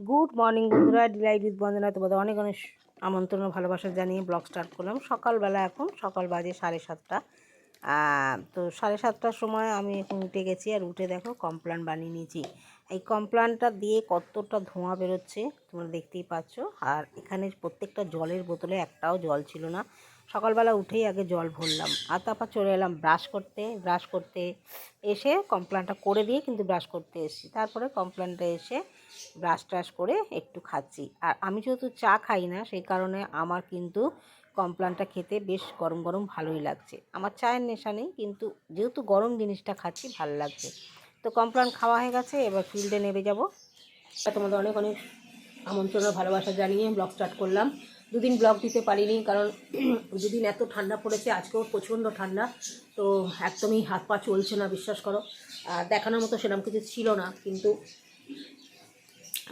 Good morning বন্ধুরা, Deloitte with বন্দনা তোমাদের অনেক অনেক আমন্ত্রণ ও ভালোবাসা জানিয়ে ব্লগ স্টার্ট করলাম। সকালবেলা এখন সকাল বাজে 7:30। তো 7:30টার সময় আমি এখন উঠে গেছি, আর উঠে দেখো কমপ্লান বানিয়ে নিয়েছি। এই কমপ্লানটা দিয়ে কতটা ধোঁয়া বেরোচ্ছে তোমরা দেখতেই পাচ্ছ। আর এখানে প্রত্যেকটা জলের বোতলে একটাও জল ছিল না। সকালবেলা উঠেই আগে জল ভরলাম, আর তারপর চলে এলাম ব্রাশ করতে এসে কমপ্লানটা করে দিয়ে কিন্তু ব্রাশ করতে এসেছি। তারপরে কমপ্লানটা এসে ব্রাশ ট্রাশ করে একটু খাচ্ছি। আর আমি যেহেতু চা খাই না, সেই কারণে আমার কিন্তু কমপ্লানটা খেতে বেশ গরম গরম ভালোই লাগছে। আমার চায়ের নেশা নেই, কিন্তু যেহেতু গরম জিনিসটা খাচ্ছি ভালো লাগছে। তো কমপ্লান খাওয়া হয়ে গেছে, এবার ফিল্ডে নেমে যাব। তোমাদের অনেক অনেক আমন্ত্রণ ও ভালোবাসা জানিয়ে ব্লগ স্টার্ট করলাম। দুদিন ব্লগ দিতে পারিনি, কারণ দুদিন এত ঠান্ডা পড়েছে, আজকেও প্রচণ্ড ঠান্ডা। তো একদমই হাত পা চলছে না, বিশ্বাস করো। আর দেখানোর মতো সেরকম কিছু ছিল না, কিন্তু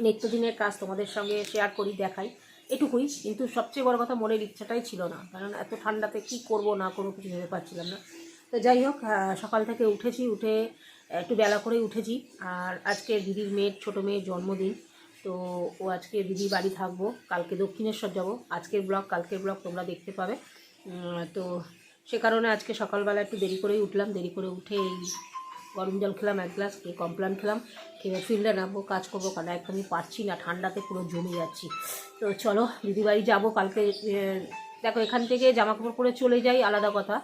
নিত্যদিনের কাজ তোমাদের সঙ্গে শেয়ার করি, দেখাই, এটুকুই। কিন্তু সবচেয়ে বড় কথা, মনের ইচ্ছাটাই ছিল না, কারণ এত ঠান্ডাতে কি করব না করবো কিছু ভেবে পাচ্ছিলাম না। তো যাই হোক, সকাল থেকে উঠে একটু বেলা করেই উঠেছি। আর আজকে দিদির মেয়ের, ছোটো মেয়ের জন্মদিন। তো ও আজকে দিদির বাড়ি থাকবো, কালকে দক্ষিণেশ্বর যাব। আজকের ব্লগ কালকের ব্লগ তোমরা দেখতে পাবে। তো সে কারণে আজকে সকালবেলা একটু দেরি করেই উঠলাম। দেরি করে উঠে এই গরম জল খেলাম 1 গ্লাস, কমপ্লান খেলাম, খেয়ে ফিল্ডে নামবো, কাজ করবো, কারণ একদমই পারছি না, ঠান্ডাতে পুরো জমে যাচ্ছি। তো চলো দিদির বাড়ি যাবো কালকে। দেখো, এখান থেকে জামা কাপড় পরে চলে যাই আলাদা কথা,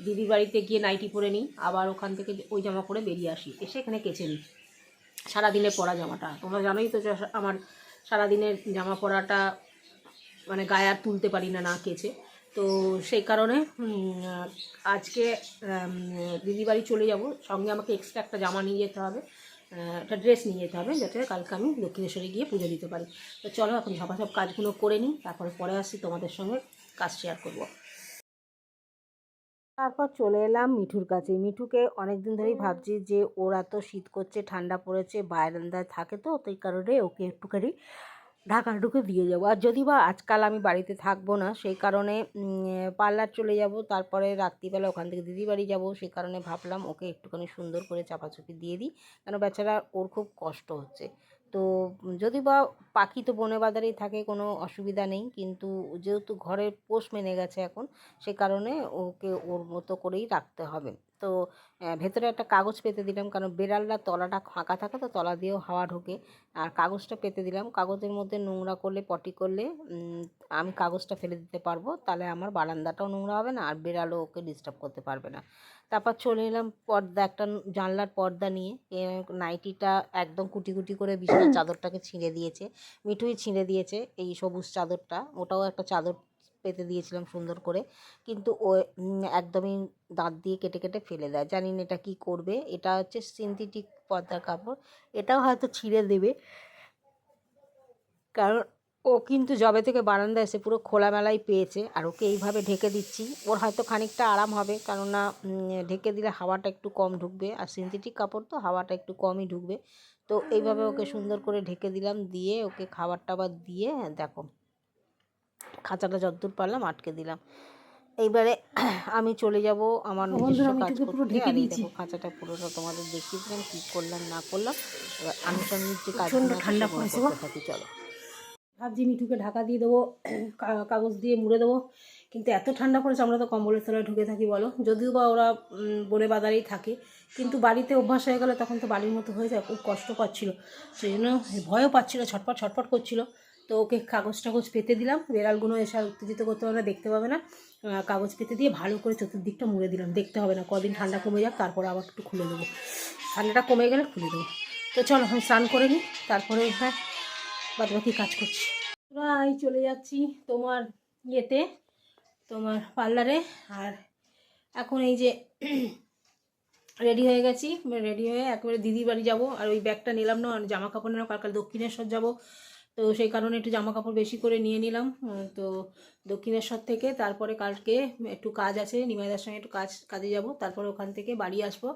দিদির বাড়িতে গিয়ে নাইটি পরে নিই, আবার ওখান থেকে ওই জামা পরে বেরিয়ে আসি, এসে এখানে কেচে নিই সারাদিনের পরা জামাটা। তোমরা জানোই তো আমার সারাদিনের জামা পরাটা মানে গায়ে আর তুলতে পারি না, না কেচে। তো সেই কারণে আজকে দিদির বাড়ি চলে যাব। সঙ্গে আমাকে এক্সট্রা একটা জামা নিয়ে যেতে হবে, একটা ড্রেস নিয়ে যেতে হবে, যাতে কালকে আমি দক্ষিণেশ্বরে গিয়ে পুজো দিতে পারি। তো চলো এখন সব কাজগুলো করে নিই, তারপরে পরে আসছি, তোমাদের সঙ্গে কাজ শেয়ার করব। তারপর চলে এলাম মিঠুর কাছে। মিঠুকে অনেক দিন ধরেই ভাবছি যে ওর এত শীত করছে, ঠান্ডা পড়েছে, বারান্দায় থাকে, তো এই কারণে ওকে একটুখানি ঢাকাঢুকি দিয়ে যাবো। আর যদি বা আজকাল আমি বাড়িতে থাকবো না, সেই কারণে পার্লার চলে যাব, তারপরে রাত্রিবেলা ওখান থেকে দিদি বাড়ি যাবো। সেই কারণে ভাবলাম ওকে একটুখানি সুন্দর করে চাপাচুপি দিয়ে দিই, কেন বেচারা ওর খুব কষ্ট হচ্ছে। তো যদি বা পাখি তো বনে বাজারেই থাকে, কোনো অসুবিধা নেই, কিন্তু যেহেতু ঘরের পোষ মেনে গেছে এখন, সে কারণে ওকে ওর মতো করেই রাখতে হবে। তো ভেতরে একটা কাগজ পেতে দিলাম, কারণ বেড়ালরা তলাটা ফাঁকা থাকে, তো তলা দিয়েও হাওয়া ঢোকে। আর কাগজটা পেতে দিলাম। কাগজের মধ্যে নোংরা করলে, পটি করলে আমি কাগজটা ফেলে দিতে পারবো, তাহলে আমার বারান্দাটাও নোংরা হবে না, আর বেড়ালও ওকে ডিস্টার্ব করতে পারবে না। তারপর চলে এলাম পর্দা, একটা জানলার পর্দা নিয়ে। নাইটিটা একদম কুটি কুটি করে বিছানার চাদরটাকে ছিঁড়ে দিয়েছে, মিঠুই ছিঁড়ে দিয়েছে এই সবুজ চাদরটা। ওটাও একটা চাদর পেতে দিয়েছিলাম সুন্দর করে, কিন্তু ও একদমই দাঁত দিয়ে কেটে কেটে ফেলে দেয়। জানি না এটা কী করবে। এটা হচ্ছে সিনথেটিক পর্দার কাপড়, এটাও হয়তো ছিঁড়ে দেবে, কারণ ও কিন্তু যবে থেকে বারান্দায় এসে পুরো খোলামেলাই পেয়েছে। আর ওকে এইভাবে ঢেকে দিচ্ছি, ওর হয়তো খানিকটা আরাম হবে, কেননা ঢেকে দিলে হাওয়াটা একটু কম ঢুকবে, আর সিনথেটিক কাপড় তো হাওয়াটা একটু কমই ঢুকবে। তো এইভাবে ওকে সুন্দর করে ঢেকে দিলাম, দিয়ে ওকে খাবার টাবার দিয়ে দেখো খাঁচাটা যতদূর পারলাম আটকে দিলাম। এইবারে আমি চলে যাব আমার নিজস্ব কাজ করতে। আর এই দেখো খাঁচাটা পুরোটা তোমাদের দেখিয়ে দিলাম কী করলাম না করলাম। এবার আনুষঙ্গিক যে কাজগুলো আছে সেগুলো করতে থাকি, চলো। ভাবছি মিঠুকে ঢাকা দিয়ে দেবো, কাগজ দিয়ে মুড়ে দেবো, কিন্তু এত ঠান্ডা পড়েছে, আমরা তো কম্বলের তলায় ঢুকে থাকি বলো। যদিও বা ওরা বনে বাজারেই থাকে, কিন্তু বাড়িতে অভ্যাস হয়ে গেলে তখন তো বাড়ির মতো হয়ে যায়। খুব কষ্ট পাচ্ছিলো, সেই জন্য ভয়ও পাচ্ছিলো, ছটপট ছটপট করছিলো। তো ওকে কাগজ টাগজ পেতে দিলাম, বেড়ালগুলো এসে আর উত্তেজিত করতে পারবে না, দেখতে পাবে না। কাগজ পেতে দিয়ে ভালো করে চতুর্দিকটা মুড়ে দিলাম, দেখতে হবে না, কদিন ঠান্ডা কমে যাক, তারপরে আবার একটু খুলে দেবো, ঠান্ডাটা কমে গেলে খুলে দেবো। তো চলো আমি স্নান করে নিই, তারপরে হ্যাঁ বাদ বাকি কাজ করছি। এই চলে যাচ্ছি তোমার ইয়েতে, তোমার পার্লারে। আর এখন এই যে রেডি হয়ে গেছি, রেডি হয়ে একেবারে দিদির বাড়ি যাব। আর ওই ব্যাগটা নিলাম না, জামা কাপড় নিলাম, কালকে দক্ষিণেশ্বর যাব, তো সেই কারণে একটু জামা কাপড় বেশি করে নিয়ে নিলাম। তো দক্ষিণেশ্বর থেকে তারপরে কালকে একটু কাজ আছে, নিমাইদার সঙ্গে একটু কাজে যাব, তারপরে ওখান থেকে বাড়ি আসবো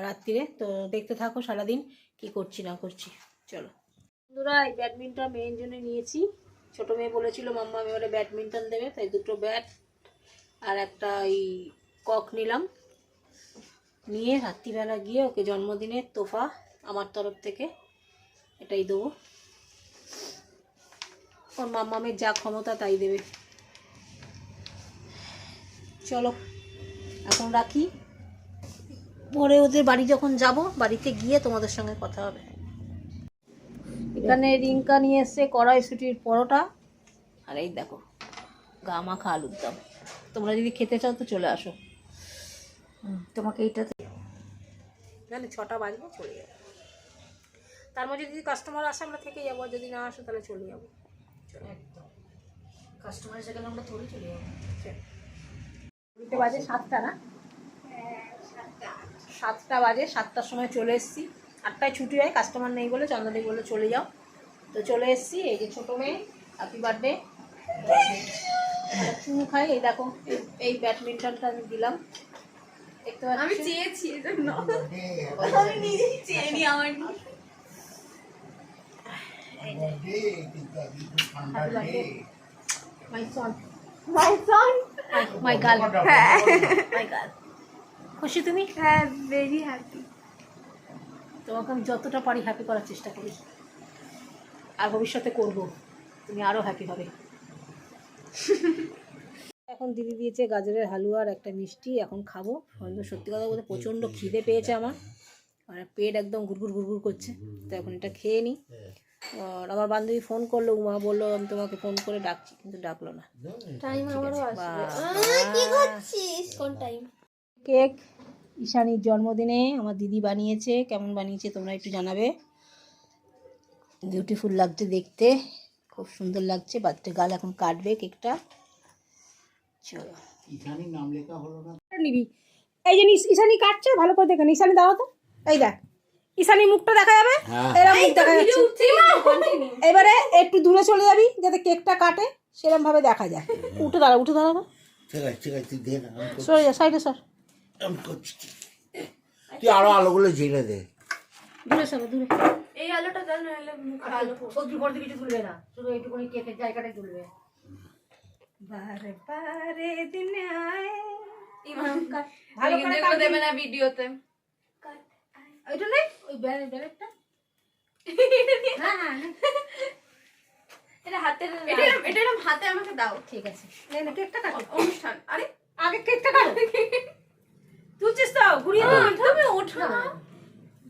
রাত্রিরে। তো দেখতে থাকো সারাদিন কি করছি না করছি, চলো। বন্ধুরা, এই ব্যাডমিন্টন মেয়ের জন্য নিয়েছি। ছোটো মেয়ে বলেছিল মাম্মা আমি এবারে ব্যাডমিন্টন দেবে, তাই দুটো ব্যাট আর একটা এই কক নিলাম। নিয়ে রাত্রিবেলা গিয়ে ওকে জন্মদিনের তোফা আমার তরফ থেকে এটাই দেবো। ওর মাম্মামের যা ক্ষমতা তাই দেবে। চলো এখন রাখি, পরে ওদের বাড়ি যখন যাব বাড়িতে গিয়ে তোমাদের সঙ্গে কথা হবে। এখানে রিঙ্কা নিয়ে এসছে কড়াইশুটির পরোটা, আর এই দেখো গা মাখা আলুর দম। তোমরা যদি খেতে চাও তো চলে আসো। তোমাকে এইটাতে জানি 6টা বাজবে, চলে যাবো। তার মধ্যে যদি কাস্টমার আসে আমরা থেকে যাবো, যদি না আসে তাহলে চলে যাবো। একদম কাস্টমার এসে গেলে আমরা থোড়ি চলে যাবো। বাজে 7টা না? 7টা বাজে, 7টার সময় চলে এসেছি। 8টায় ছুটি হয়, কাস্টমার নেই বলে চন্দ্রদি বলে চলে যাও, তো চলে এসেছি। এই যে ছোটো মেয়ে, হ্যাপি বার্থডে। চুমু খাই, এই দেখো এই ব্যাডমিন্টনটা আমি দিলাম, দেখতে পাচ্ছি। আমি চেয়েছি এজন্য, আমি নিজেই চেয়ে নি আমার মাই সন, মাই গার্ল। মাই গার্ল, খুশি তুমি? হ্যাঁ, ভেরি হ্যাপি। তোমাকে আমি যতটা পারি হ্যাপি করার চেষ্টা করি, আর ভবিষ্যতে করব, তুমি আরও হ্যাপি হবে। এখন দিদি দিয়েছে গাজরের হালুয়া আর একটা মিষ্টি, এখন খাবো। সত্যি কথা বলতে প্রচণ্ড খিদে পেয়েছে আমার, মানে পেট একদম গুড়গুড় গুড়গুড় করছে, তো এখন এটা খেয়ে নিই। আর আমার বান্ধবী ফোন করলো, উমা বললো আমি তোমাকে ফোন করে ডাকছি, কিন্তু ডাকলো না। কেক ঈশানীর জন্মদিনে আমার দিদি বানিয়েছে, কেমন বানিয়েছে তোমরা একটু জানাবে। বিউটিফুল লাগছে দেখতে, খুব সুন্দর লাগছে। বার্থডে গার্ল এখন কাটবে কেকটা। চলো, ঈশানীর নাম লেখা হলো না, নিবি। এই যে ঈশানী কাটছে, ভালো করে দেখেন। ঈশানী দাও তো, এই দেখ ঈশানী মুখটা দেখা যাবে, এরকম মুখ দেখা যাচ্ছে। এবারে একটু দূরে চলে যাবি যাতে কেকটা কাটে সেরকম ভাবে দেখা যায়। উঠে দাঁড়া, উঠে দাঁড়াবো। ঠিক আছে ঠিক আছে, তুই দে না, সরে যা সাইডে সর। তুই আরো আলোগুলো জ্বেলে দে, দূরে সরো, দূরে। এই আলোটা দাও না, এলে মুখ আলো সবজি পড়তে কিছু তুলবে না, শুধু এইটুকুনি কেকের জায়গাটাই তুলবে। বারে বারে দিন আয়ে ইমাম কা ভালো করে কাট দেবে না ভিডিওতে। কাট ওইটা নে, ওই ব্যারেটটা। হ্যাঁ হ্যাঁ, এটা হাতে, এটা হাতে আমাকে দাও। ঠিক আছে, নে নে কেকটা কাটো। অনুষ্ঠান, আরে আগে কেকটা কাটো। তুলছিস তো, ঘুরিয়ে দাও। তুমি ওঠো না,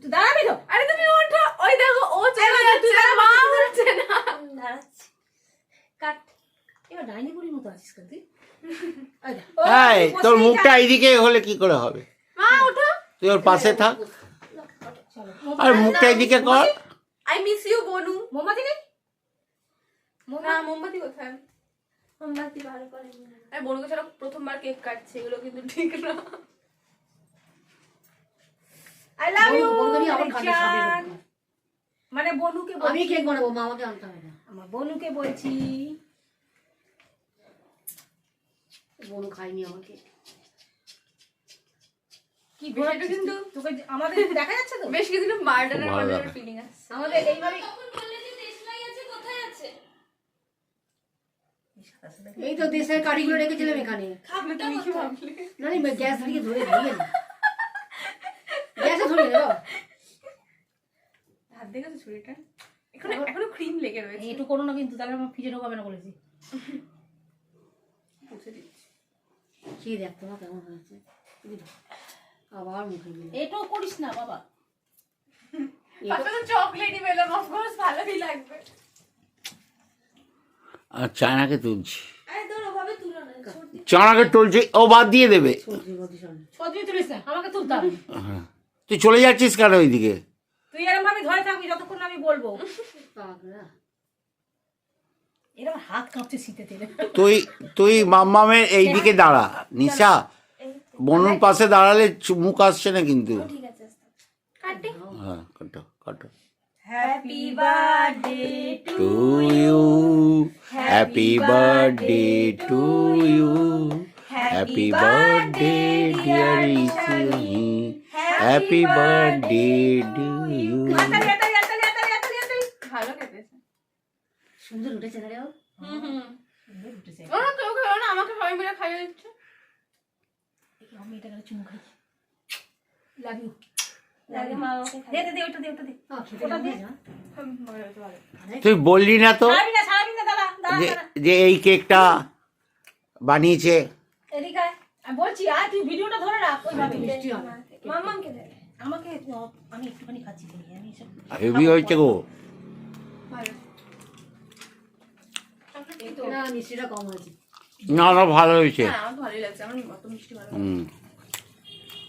তুই দাঁড়াবি তো। আরে তুমি ওঠো, ওই দেখো ও চলে যাচ্ছে, মা উঠছে না। দাঁড়াচ্ছি, কাট। এবার ডাইনি বুড়ির মতো আছিস কেন তুই? এই তোর মুখটা এইদিকে হলে কি করে হবে? মা ওঠো, তুই ওর পাশে থাক, আর মুখটা এইদিকে কর। আই মিস ইউ বনু। মোমবাতি নেই? না, মোমবাতি কোথায়? মোমবাতি ভালো করে। আরে বনুকে ছাড়া প্রথমবার কেক কাটছে, এগুলো কিন্তু ঠিক না। I love you. বনুকে আবার খাবে খাবে, মানে বনুকে বলছি। আমি কেক বানাবো, মা আমাকে আনতে হবে না। আমার বনুকে বলছি, বনু খাইনি আমাকে। কি বিষয়টা কিন্তু তোকে আমাদের দেখা যাচ্ছে তো, বেশ কিছু মার্ডারের মার্ডারের ফিলিং আছে আমাদের। এইভাবে বললে যে দেশলাই আছে, কোথায় আছে? এই তো দেশের কারিগুলো রেখেছিলাম এখানে। তুমি কি ভাবলে? না না, গ্যাস দিয়ে ধরে দিয়ে না, গ্যাসে ধরে দাও। হাত দেখেছো ছুরিটা? এখনো ক্রিম লেগে রয়েছে। একটু করো না কিন্তু, তাহলে আমার ফ্রিজে ঢোকাবে না বলেছি। মুছে দিচ্ছি, খেয়ে দেখ তোমার কেমন হয়েছে। আবার মুখে দিল, এটাও করিস না বাবা। পাশে তো চকলেটই পেলাম, অফকোর্স ভালোই লাগবে। আর চায়নাকে তুলছি, চায়নাকে তুলছি, ও বাদ দিয়ে দেবে। তুলিস না, আমাকে তুলতে হবে। তুই চলে যাচ্ছিস কেন ওইদিকে? তুই এরকম ভাবে ধরে থাকবি যতক্ষণ আমি বলবো। এরকম হাত কাঁপছে শীতেতে। তুই মাম্মামের এইদিকে দাঁড়া, নিশা বনুর পাশে দাঁড়ালে মুখ আসছে না কিন্তু। ঠিক আছে, হ্যাঁ কাটো কাটো। Happy birthday to you, happy birthday to you, happy birthday dear Ismi, happy birthday to you. ভালো খেতেছে, সুন্দর উঠেছে না রে। সুন্দর উঠেছে। ওরা তো ওকে না, আমাকে সবাই মিলে খাইয়ে দিচ্ছে। আমি এটা করে চুমু খাই। Love you. লাগে মা ওকে খাই। দে ওটা দে, ওটা দে। ওটা দে। তুই বললি না তো? ছাড়বি না দাদা, যে যে এই কেকটা বানিয়েছে। এদিকে আয়। আমি বলছি আর তুই ভিডিওটা ধরে রাখ ওইভাবে মিষ্টি হবে। মামাকে দে। আমাকে আমি একটুখানি খাচ্ছি আমি এসব হেভি হয়েছে গো। না মিষ্টিটা কম হয়েছে। না না ভালো হয়েছে। আমার তো ভালোই লাগছে, আমার অত মিষ্টি ভালো লাগে।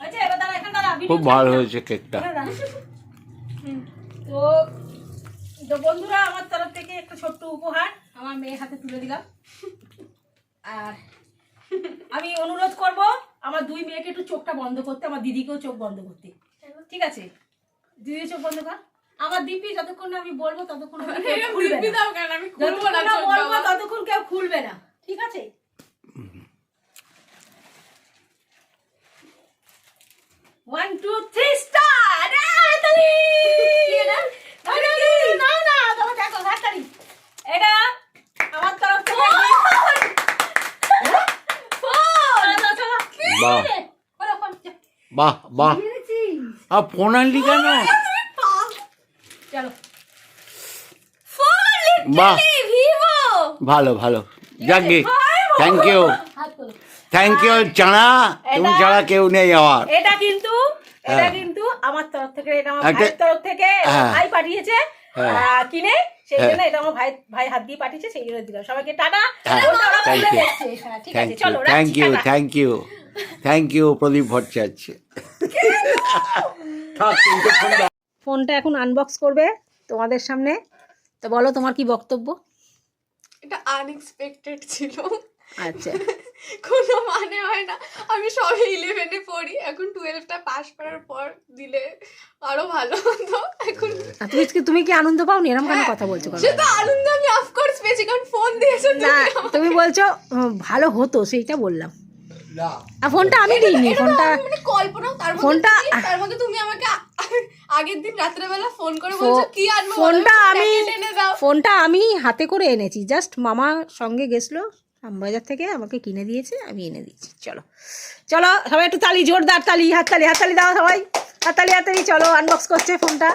আচ্ছা এবার দাঁড়া এখানে দাঁড়া খুব ভালো হয়েছে কেকটা। তো তো বন্ধুরা আমার তরফ থেকে একটা ছোট্ট উপহার আমার মেয়ের হাতে তুলে দিলাম। আর আমি অনুরোধ করব আমার দুই মেয়েকে একটু চোখটা বন্ধ করতে, আমার দিদিকেও চোখ বন্ধ করতে, ঠিক আছে? দিদি চোখ বন্ধ কর। আমার দিপি যতক্ষণ না আমি বলবো ততক্ষণ দিব্যি দাও কেন, আমি খুলবো না চোখ বলবো বাবা। ততক্ষণ কেউ খুলবে না, ঠিক আছে? One two three start. না না তবে দেখো হাততালি। এটা আমার তরফ থেকে বাহ বাহ বাহ। আর ফোন আনলি কেন? চলো বাহ ভালো ভালো, যাকে থ্যাংক ইউ হাত তোলো। থ্যাংক ইউ চানা, তুমি ছাড়া কেউ নেই আমার। এটা কিন্তু আমার তরফ থেকে, এটা আমার একটা- ভাইয়ের তরফ থেকে, হ্যাঁ। ভাই পাঠিয়েছে হ্যাঁ। কিনে, সেই হ্যাঁ। জন্য এটা আমার ভাই হাত দিয়ে পাঠিয়েছে, সেই জন্য দিলাম সবাইকে টাটা। হ্যাঁ, ওটা ওরা thank খুলে you. দেখছে। হ্যাঁ, ঠিক থ্যাংক আছে ইউ চলো থ্যাংক রাখছি, you tata. Thank you thank you Pradip Bhattacharya. ফোনটা এখন আনবক্স করবে তোমাদের সামনে। তো বলো তোমার কি বক্তব্য? এটা আনএক্সপেক্টেড ছিল, আচ্ছা কোনো মানে হয় না। আমি সবে 11-এ পড়ি, এখন 12টা পাস করার পর দিলে আরো ভালো হতো। এখন আর তুমি কি আনন্দ পাওনি? এরকম কেন কথা বলছো? সে তো আনন্দ আমি অফকোর্স পেয়েছি, কারণ ফোন দিয়েছো না তুমি আমাকে। তুমি বলছো ভালো হতো, সেইটা বললাম। আর ফোনটা আমি দিইনি, এটা তো ফোনটা আমি মানে কল্পনা, তার মধ্যে তুমি আমাকে আগের দিন রাত্রেবেলা ফোন করে বলছো কি আনবো, ফোনটা আমি হাতে করে এনেছি, জাস্ট মামা সঙ্গে গেছিলো বাজার থেকে, আমাকে কিনে দিয়েছে, আমি এনে দিয়েছি। চলো চলো সবাই একটু তালি, জোরদার তালি, হাততালি দাও সবাই, হাততালি। চলো আনবক্স করছে ফোনটা।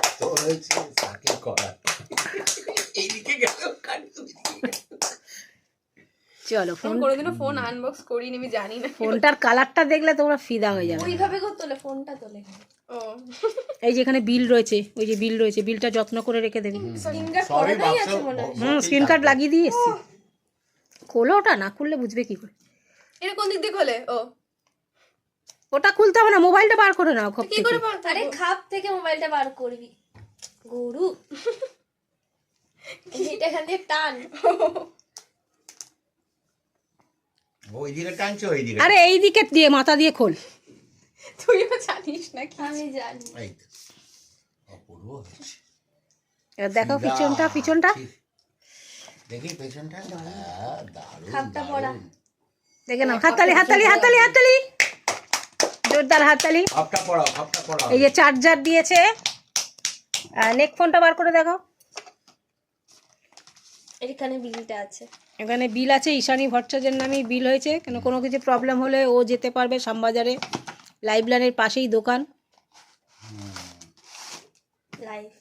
চলো ফোন, কোনোদিনও ফোন আনবক্স করিনি, আমি জানি না। ফোনটার কালারটা দেখলে তোমরা ফিদা হয়ে যাবে। ওইভাবে তোলে ফোনটা তোলে। ও এই যে এখানে বিল রয়েছে, ওই যে বিল রয়েছে, বিলটা যত্ন করে রেখে দেবে। স্ক্রিন গার্ড করাটাই আছে মনে হয়। স্ক্রিন কার্ড লাগিয়ে দিয়ে এসছি। খোলো ওটা, না খুললে বুঝবে কি করে? এটা কোন দিক দিয়ে খোলে? ও ওটা খুলতে হবে না, মোবাইলটা বার করে নাও খপ কি থেকে। করে আরে খাপ থেকে মোবাইলটা বার করবি গরু, এটা এখান দিয়ে টান। ওইদিকে টানছো, ওইদিকে আরে এই দিকে দিয়ে মাথা দিয়ে খোল। তুইও জানিস না কি? আমি জানি। অপূর্ব হয়েছে। এবার দেখো পিছনটা দেখি পেছনটা, দারুণ খাপটা পড়া। দেখে নাও। হাততালি, জোরদার হাততালি। খাপটা পড়াও। এই যে চার্জার দিয়েছে। নেক ফোনটা বার করে দেখো। এখানে বিলটা আছে। এখানে বিল আছে, ঈশানী ভট্টাচার্যের নামেই বিল হয়েছে। কেন কোনো কিছু প্রবলেম হলে ও যেতে পারবে শ্যামবাজারে, লাইব্রেরির পাশেই দোকান। লাইফ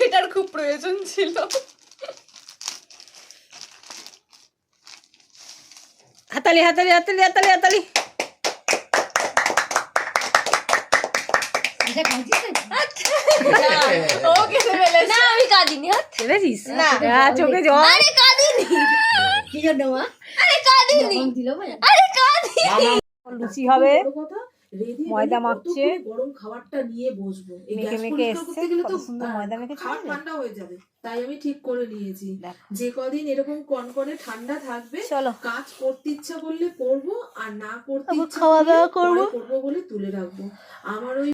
এটার খুব প্রয়োজন ছিল। হাততালি। ও কেঁদে ফেলেছে। না আমি কাঁদিনি। বুঝেছিস? না। চোখে জল। আরে কাঁদিনি। কি জন্য মা? আরে কাঁদিনি। আরে কাঁদিনি। লুচি হবে, ময়দা মাখছে, গরম খাবারটা নিয়ে বসবো। এই মেখে গ্যাস মেখে পরিষ্কার এসছে, করতে গেলে কত তো সুন্দর ময়দা মেখেছে। খাবার ঠান্ডা হয়ে যাবে, তাই আমি ঠিক করে নিয়েছি দেখ। যে কদিন এরকম কনকনে ঠান্ডা থাকবে, চলো কাজ করতে ইচ্ছা করলে করবো, আর না করতে আবার ইচ্ছা খাওয়া করলে দাওয়া করবো। পরে করবো বলে তুলে রাখবো। আমার ওই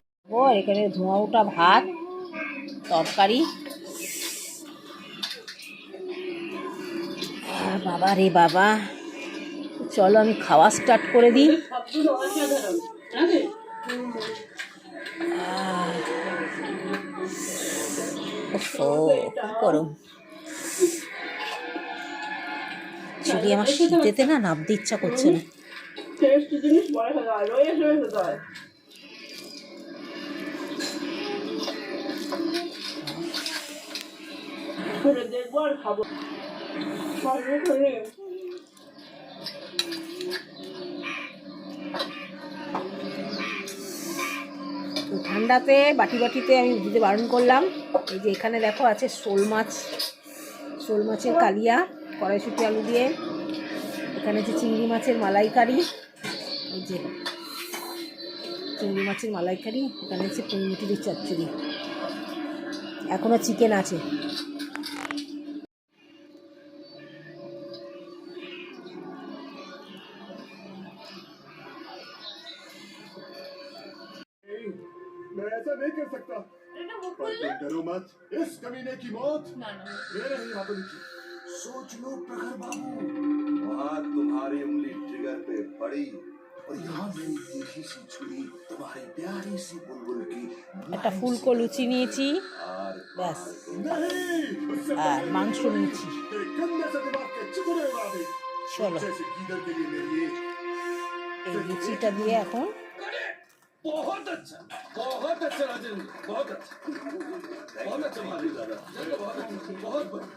এখানে ধোঁয়া ওঠা ভাত, তরকারি। বাবা রে বাবা, চলো আমি খাওয়া স্টার্ট করে দিই। গরম চুরি, আমার শীতেতে না নাবতে ইচ্ছা করছে না। দেখবো আর খাবো তো ঠান্ডাতে বাটিতে আমি দিতে বারণ করলাম। এই যে এখানে দেখো আছে শোল মাছের কালিয়া কড়াইশুঁটি আলু দিয়ে, এখানে আছে চিংড়ি মাছের মালাইকারি, এই যে চিংড়ি মাছের মালাইকারি, এখানে আছে পুঁইমিটির চচ্চড়ি, এখনও চিকেন আছে। मैं ऐसा नहीं कर सकता। पर तुम डरो मत, इस कमीने की मौत मेरे ही हाथों लिखी। सोच लो प्रखर बाबू, वहाँ तुम्हारी उंगली ट्रिगर पे पड़ी और यहाँ मेरी तीखी सी छुरी तुम्हारी प्यारी सी बुलबुल की একটা ফুলকো লুচি নিয়েছি, ব্যাস, नहीं, उससे আর মাংস নিয়েছি। तेरे गंदे से दिमाग के चितुरे उड़ा दे। চলো जैसे गीदड़ के लिए मेरे लिए এই লুচিটা দিয়ে এখন बहुत अच्छा राजन, बहुत अच्छा मालिक दादा, बहुत अच्छा,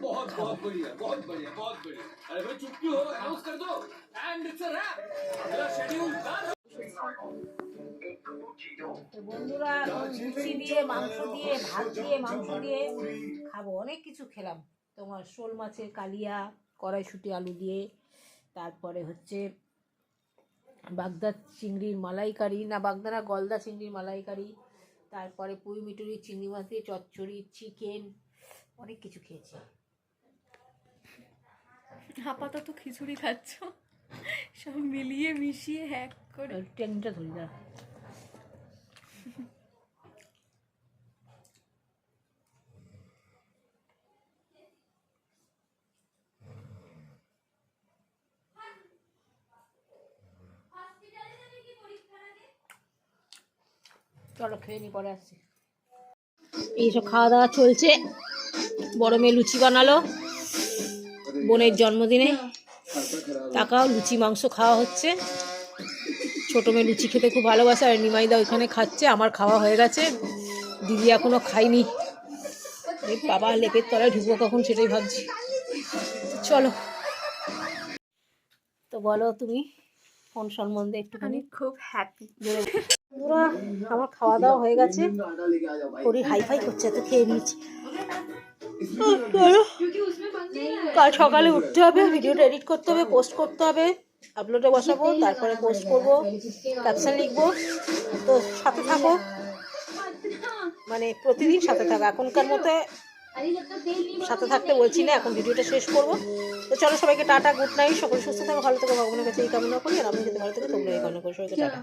बहुत बढ़िया, बहुत बढ़िया। अरे भाई चुप क्यों हो, अनाउंस कर दो एंड इट्स अ रैप, मेरा शेड्यूल डन। তো বন্ধুরা এখন লুচি দিয়ে মাংস দিয়ে ভাত দিয়ে মাংস দিয়ে খাবো, অনেক কিছু খেলাম। তোমার শোল মাছের কালিয়া, কড়াইশুঁটি আলু দিয়ে, তারপরে হচ্ছে বাগদা চিংড়ির মালাইকারি, না বাগদা না গলদা চিংড়ির মালাইকারি, তারপরে পুঁই মিটুরি চিংড়ি মাছ দিয়ে চচ্চড়ি, চিকেন, অনেক কিছু খেয়েছি। আপাতত খিচুড়ি খাচ্ছ, সব মিলিয়ে মিশিয়ে হ্যাক করে। ট্রেনটা ধরি না, চলো খেয়ে নি, পরে আসছি। এইসব খাওয়া দাওয়া চলছে। বড় মেয়ে লুচি বানালো বোনের জন্মদিনে, তাকাও লুচি মাংস খাওয়া হচ্ছে। ছোট মেয়ে লুচি খেতে খুব ভালোবাসে, আর নিমাইদা ওইখানে খাচ্ছে। আমার খাওয়া হয়ে গেছে, দিদি এখনো খাইনি। বাবা লেপের তলায় ঢুকবো কখন সেটাই ভাবছি। চলো, তো বলো তুমি ফোন সম্বন্ধে একটুখানি। খুব হ্যাপি। বন্ধুরা আমার খাওয়া দাওয়া হয়ে গেছে, শরীর হাইফাই করছে, তো খেয়ে নিয়েছি। কাল সকালে উঠতে হবে, ভিডিওটা এডিট করতে হবে, পোস্ট করতে হবে, আপলোডে বসাবো, তারপরে পোস্ট করবো, ক্যাপশন লিখবো। তো সাথে থাকো, মানে প্রতিদিন সাথে থাকো। এখনকার মতো সাথে থাকতে বলছি না, এখন ভিডিওটা শেষ করবো। তো চলো সবাইকে টাটা, গুড নাইট, সকলে সুস্থ থাকো, ভালো থাকো, ভগবানের কাছে এই কামনা করি। আর আমি যদি ভালো থাকো তোমরা এই কামনা করি। সবাইকে টাটা।